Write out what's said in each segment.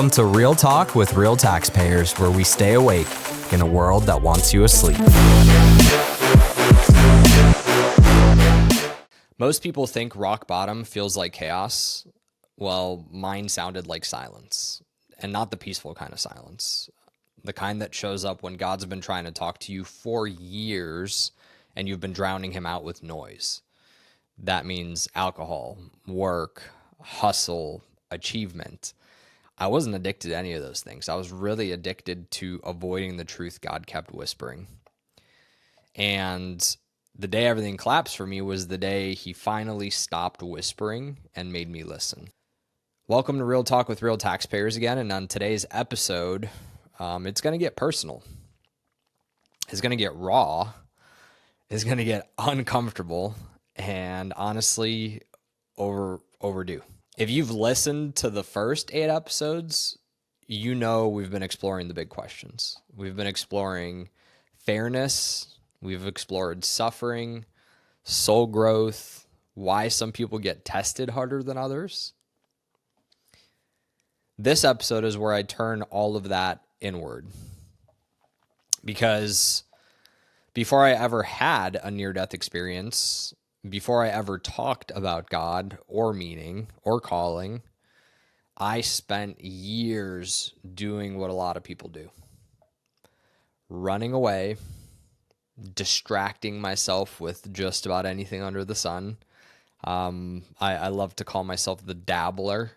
Welcome to Real Talk with Real Taxpayers, where we stay awake in a world that wants you asleep. Most people think rock bottom feels like chaos. Well, mine sounded like silence, and not the peaceful kind of silence. The kind that shows up when God's been trying to talk to you for years and you've been drowning him out with noise. That means alcohol, work, hustle, achievement. I wasn't addicted to any of those things. I was really addicted to avoiding the truth God kept whispering. And the day everything collapsed for me was the day he finally stopped whispering and made me listen. Welcome to Real Talk with Real Taxpayers again. And on today's episode, it's going to get personal. It's going to get raw. It's going to get uncomfortable and honestly overdue. If you've listened to the first 8 episodes, you know we've been exploring the big questions. We've been exploring fairness. We've explored suffering, soul growth, why some people get tested harder than others. This episode is where I turn all of that inward. Because before I ever had a near-death experience, before I ever talked about God or meaning or calling, I spent years doing what a lot of people do. Running away, distracting myself with just about anything under the sun. I love to call myself the dabbler,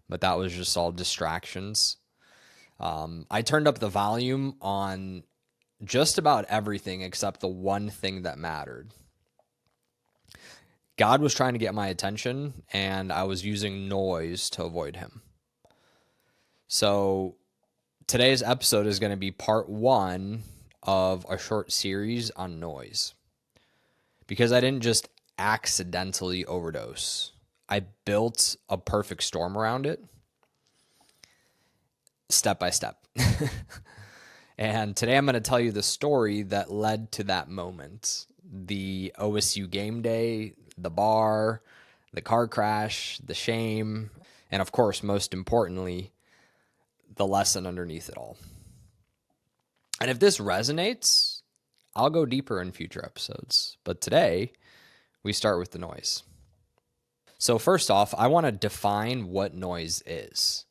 but that was just all distractions. I turned up the volume on just about everything except the one thing that mattered. God was trying to get my attention, and I was using noise to avoid him. So today's episode is going to be part 1 of a short series on noise. Because I didn't just accidentally overdose. I built a perfect storm around it, step by step. And today I'm going to tell you the story that led to that moment. The OSU game day, the bar, the car crash, the shame, and of course, most importantly, the lesson underneath it all. And if this resonates, I'll go deeper in future episodes. But today, we start with the noise. So first off, I want to define what noise is.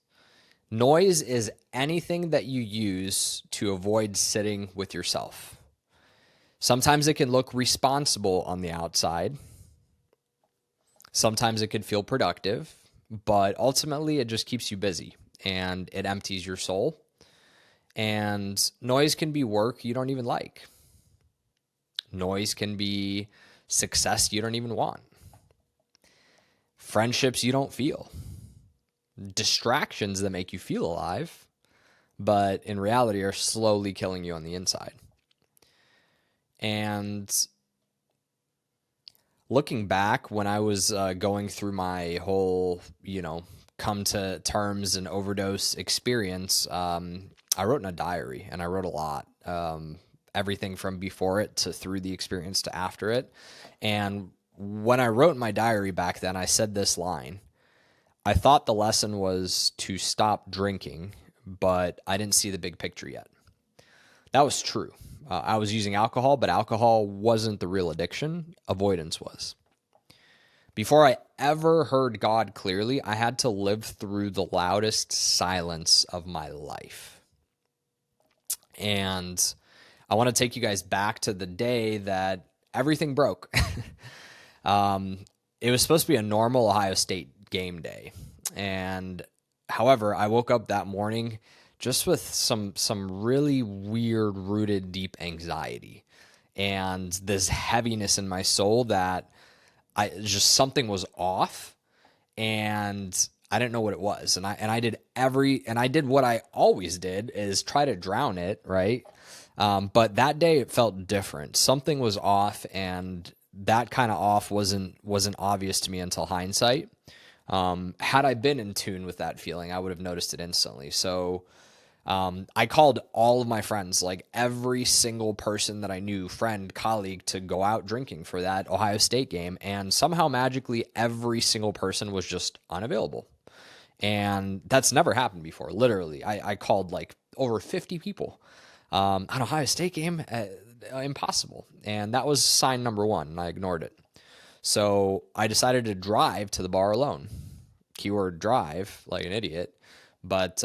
Noise is anything that you use to avoid sitting with yourself. Sometimes it can look responsible on the outside. Sometimes it could feel productive, but ultimately it just keeps you busy and it empties your soul. And noise can be work you don't even like. Noise can be success you don't even want. Friendships you don't feel. Distractions that make you feel alive, but in reality are slowly killing you on the inside. And looking back, when I was going through my whole, come to terms and overdose experience, I wrote in a diary, and I wrote a lot. Everything from before it to through the experience to after it. And when I wrote in my diary back then, I said this line. I thought the lesson was to stop drinking, but I didn't see the big picture yet. That was true. I was using alcohol, but alcohol wasn't the real addiction. Avoidance was. Before I ever heard God clearly, I had to live through the loudest silence of my life. And I want to take you guys back to the day that everything broke. It was supposed to be a normal Ohio State game day. And however, I woke up that morning just with some really weird rooted deep anxiety and this heaviness in my soul that something was off and I didn't know what it was. And I did what I always did, is try to drown it. Right. But that day it felt different. Something was off, and that kind of off wasn't obvious to me until hindsight. Had I been in tune with that feeling, I would have noticed it instantly. So I called all of my friends, like every single person that I knew, friend, colleague, to go out drinking for that Ohio State game. And somehow magically every single person was just unavailable. And that's never happened before. Literally, I called like over 50 people on Ohio State game. Impossible. And that was sign number one, and I ignored it. So I decided to drive to the bar alone. Keyword drive, like an idiot. But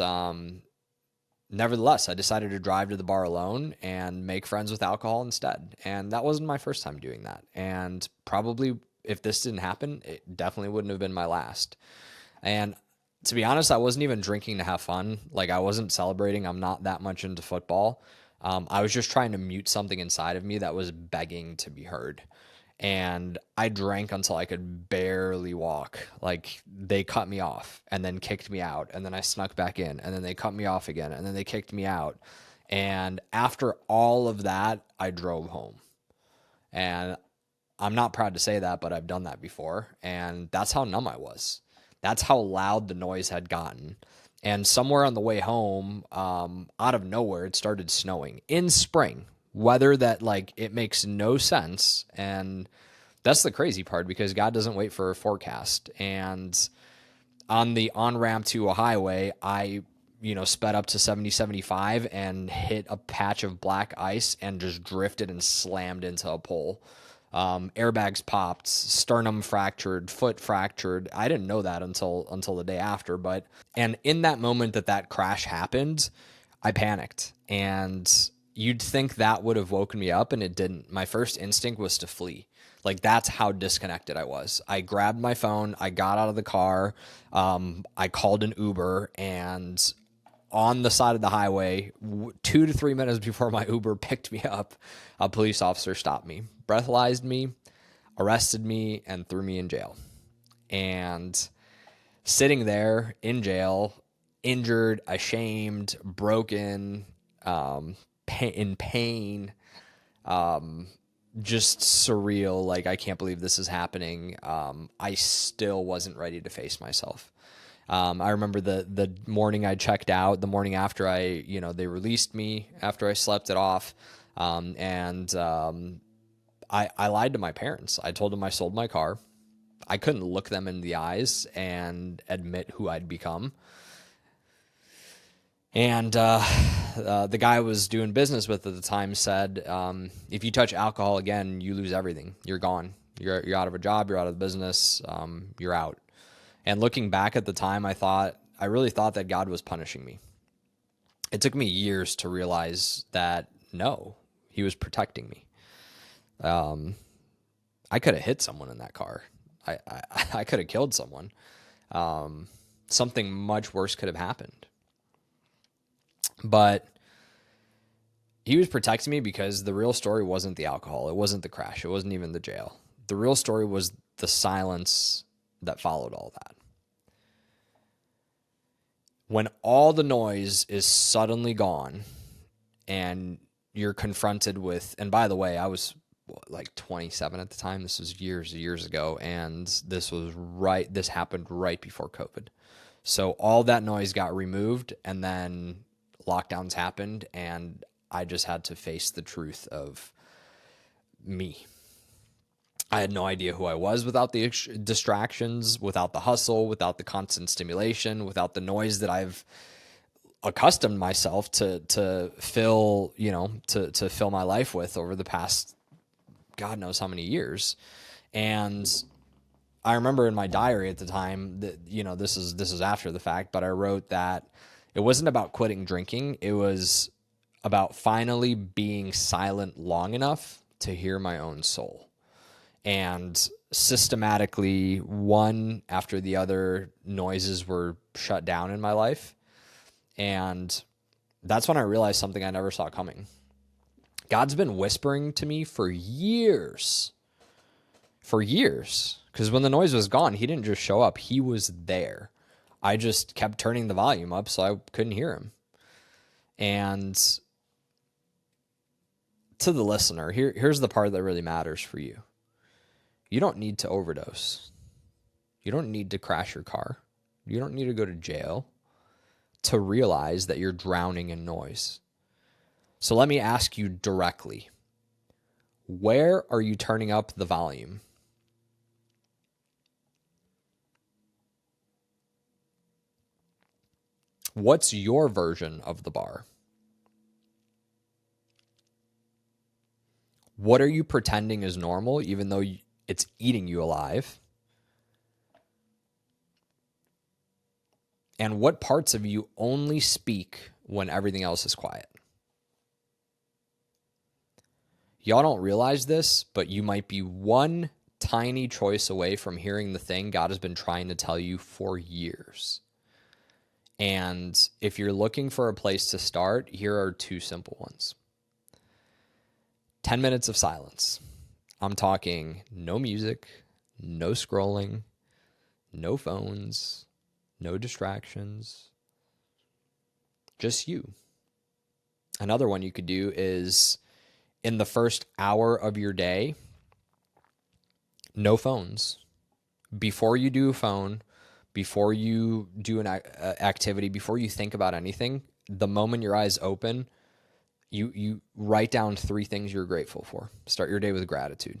nevertheless, I decided to drive to the bar alone and make friends with alcohol instead. And that wasn't my first time doing that. And probably if this didn't happen, it definitely wouldn't have been my last. And to be honest, I wasn't even drinking to have fun. Like, I wasn't celebrating. I'm not that much into football. I was just trying to mute something inside of me that was begging to be heard. And I drank until I could barely walk. Like, they cut me off and then kicked me out. And then I snuck back in, and then they cut me off again, and then they kicked me out. And after all of that, I drove home. And I'm not proud to say that, but I've done that before. And that's how numb I was. That's how loud the noise had gotten. And somewhere on the way home, out of nowhere, it started snowing in spring. Weather that, like, it makes no sense. And that's the crazy part, because God doesn't wait for a forecast. And on the on-ramp to a highway, I, sped up to 70, 75 and hit a patch of black ice and just drifted and slammed into a pole. Airbags popped, sternum fractured, foot fractured. I didn't know that until the day after. And in that moment that crash happened, I panicked, and you'd think that would have woken me up, and it didn't. My first instinct was to flee. Like, that's how disconnected I was. I grabbed my phone, I got out of the car, I called an Uber, and on the side of the highway, 2 to 3 minutes before my Uber picked me up, a police officer stopped me, breathalyzed me, arrested me, and threw me in jail. And sitting there in jail, injured, ashamed, broken, in pain, just surreal. Like, I can't believe this is happening. I still wasn't ready to face myself. I remember the morning I checked out, the morning after they released me after I slept it off. I lied to my parents. I told them I sold my car. I couldn't look them in the eyes and admit who I'd become. And the guy I was doing business with at the time said, if you touch alcohol again, you lose everything. You're gone. You're out of a job. You're out of the business. You're out. And looking back at the time, I really thought that God was punishing me. It took me years to realize that, no, he was protecting me. I could have hit someone in that car. I could have killed someone. Something much worse could have happened. But he was protecting me because the real story wasn't the alcohol. It wasn't the crash. It wasn't even the jail. The real story was the silence that followed all that. When all the noise is suddenly gone and you're confronted with, and by the way, I was like 27 at the time. This was years ago. And this happened right before COVID. So all that noise got removed, and then lockdowns happened, and I just had to face the truth of me. I had no idea who I was without the distractions, without the hustle, without the constant stimulation, without the noise that I've accustomed myself to fill, to fill my life with over the past God knows how many years. And I remember in my diary at the time that, this is after the fact, but I wrote that it wasn't about quitting drinking. It was about finally being silent long enough to hear my own soul. And systematically, one after the other, noises were shut down in my life. And that's when I realized something I never saw coming. God's been whispering to me for years. Because when the noise was gone, he didn't just show up. He was there. I just kept turning the volume up so I couldn't hear him. And to the listener, here's the part that really matters for you. You don't need to overdose. You don't need to crash your car. You don't need to go to jail to realize that you're drowning in noise. So let me ask you directly, where are you turning up the volume? What's your version of the bar? What are you pretending is normal, even though it's eating you alive? And what parts of you only speak when everything else is quiet? Y'all don't realize this, but you might be one tiny choice away from hearing the thing God has been trying to tell you for years. And if you're looking for a place to start, here are 2 simple ones. 10 minutes of silence. I'm talking no music, no scrolling, no phones, no distractions, just you. Another one you could do is in the first hour of your day, no phones. Before you do a phone, before you do an activity, before you think about anything, the moment your eyes open, you write down 3 things you're grateful for. Start your day with gratitude.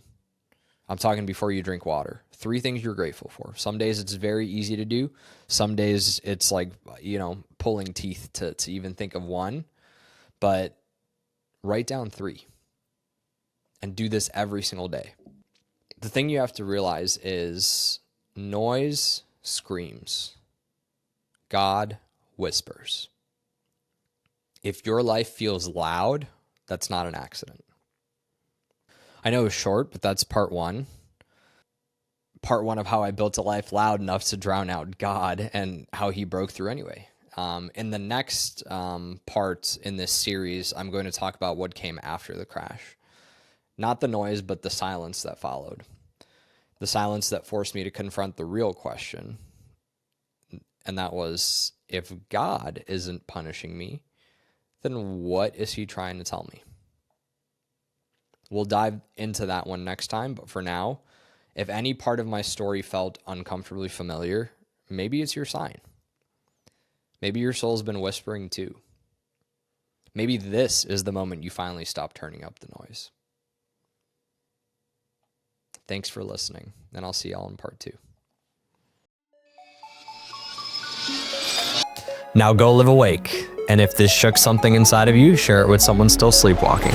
I'm talking before you drink water. 3 things you're grateful for. Some days it's very easy to do. Some days it's like, pulling teeth to even think of one. But write down 3 and do this every single day. The thing you have to realize is noise screams. God whispers. If your life feels loud, that's not an accident. I know it's short, but that's part 1. Part 1 of how I built a life loud enough to drown out God and how he broke through anyway. In the next part in this series, I'm going to talk about what came after the crash. Not the noise, but the silence that followed. The silence that forced me to confront the real question. And that was, if God isn't punishing me, then what is he trying to tell me? We'll dive into that one next time, but for now, if any part of my story felt uncomfortably familiar, maybe it's your sign. Maybe your soul's been whispering too. Maybe this is the moment you finally stop turning up the noise. Thanks for listening, and I'll see y'all in part 2. Now go live awake, and if this shook something inside of you, share it with someone still sleepwalking.